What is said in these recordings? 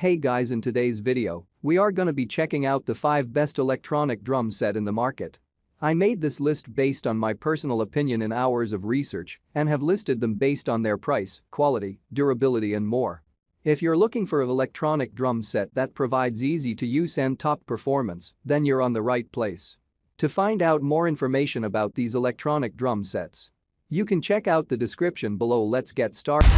Hey guys, in today's video, we are gonna be checking out the 5 best electronic drum set in the market. I made this list based on my personal opinion and hours of research and have listed them based on their price, quality, durability and more. If you're looking for an electronic drum set that provides easy to use and top performance, then you're on the right place. To find out more information about these electronic drum sets, you can check out the description below. Let's get started.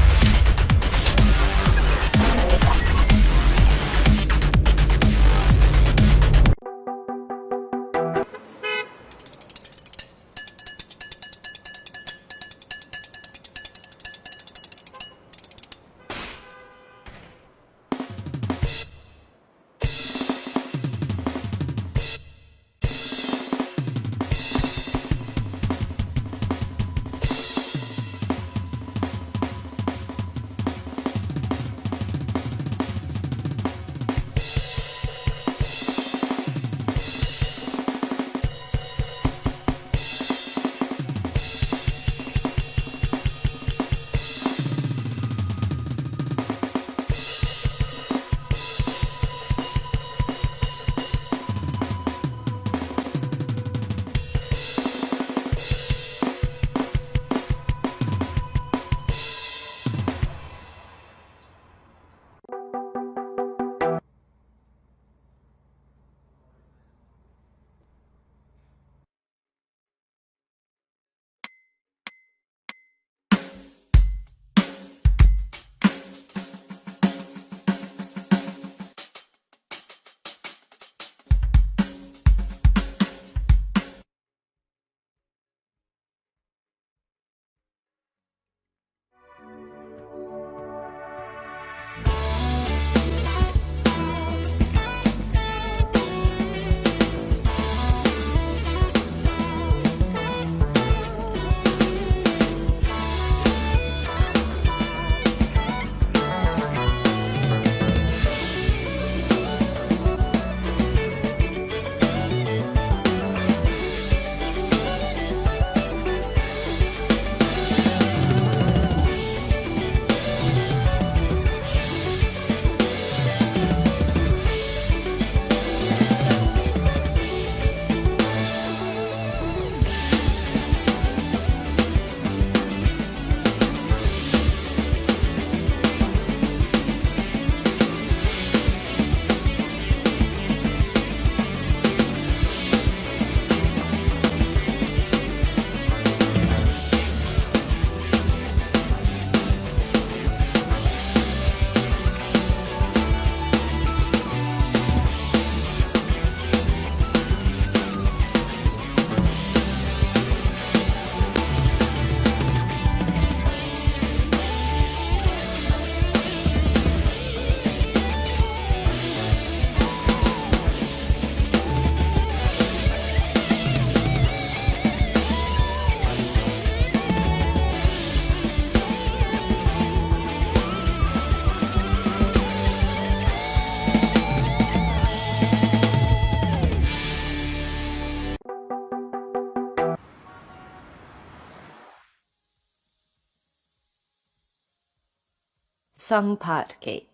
Sungpartgate.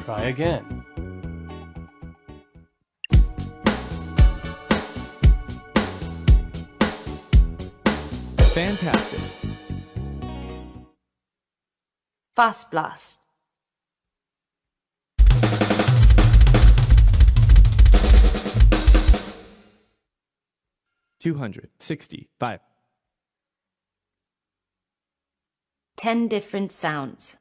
Try again. Fantastic. Fast Blast. $265. 10 different sounds.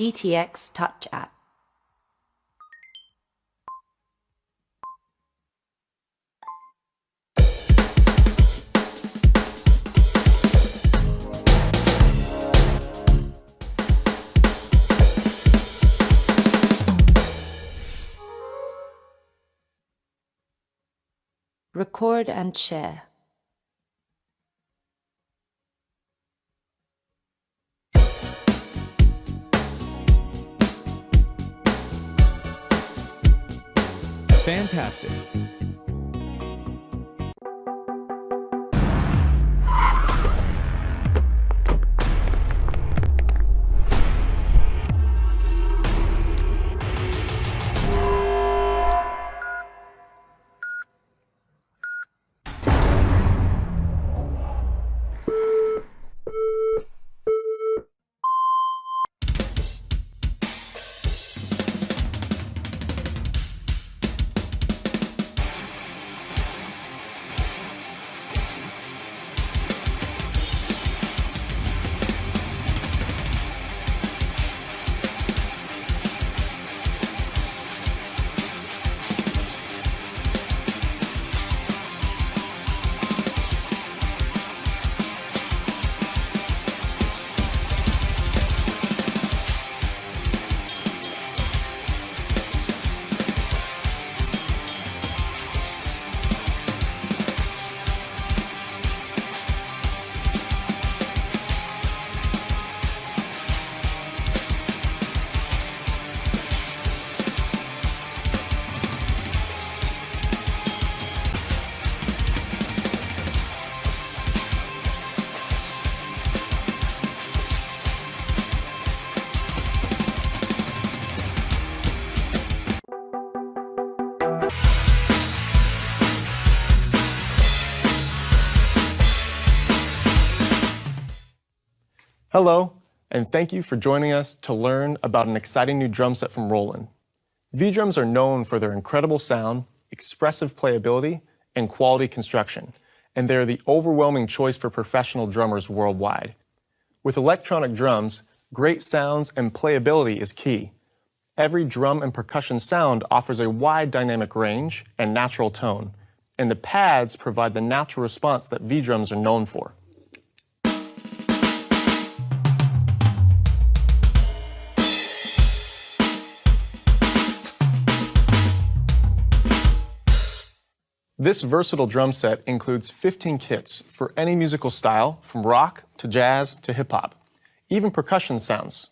GTX Touch app. Record and share. Fantastic. Hello, and thank you for joining us to learn about an exciting new drum set from Roland. V-drums are known for their incredible sound, expressive playability, and quality construction, and they're the overwhelming choice for professional drummers worldwide. With electronic drums, great sounds and playability is key. Every drum and percussion sound offers a wide dynamic range and natural tone, and the pads provide the natural response that V-drums are known for. This versatile drum set includes 15 kits for any musical style, from rock to jazz to hip-hop, even percussion sounds.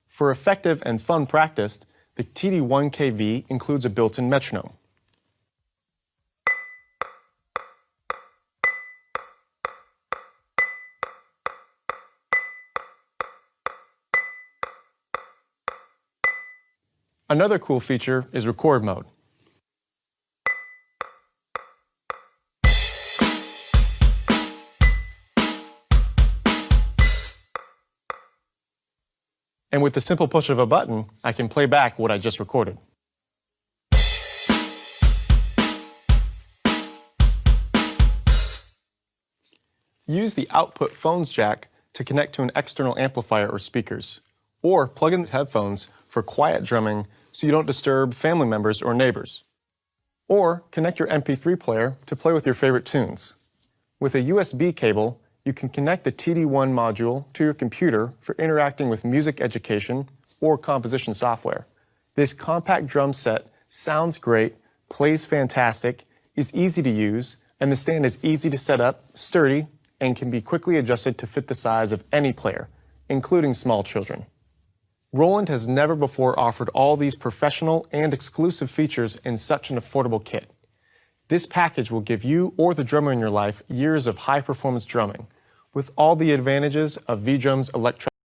For effective and fun practice, the TD1KV includes a built-in metronome. Another cool feature is record mode. And with the simple push of a button, I can play back what I just recorded. Use the output phones jack to connect to an external amplifier or speakers, or plug in headphones for quiet drumming so you don't disturb family members or neighbors. Or connect your MP3 player to play with your favorite tunes. With a USB cable, you can connect the TD1 module to your computer for interacting with music education or composition software. This compact drum set sounds great, plays fantastic, is easy to use, and the stand is easy to set up, sturdy, and can be quickly adjusted to fit the size of any player, including small children. Roland has never before offered all these professional and exclusive features in such an affordable kit. This package will give you or the drummer in your life years of high-performance drumming, with all the advantages of V-Drum's electronic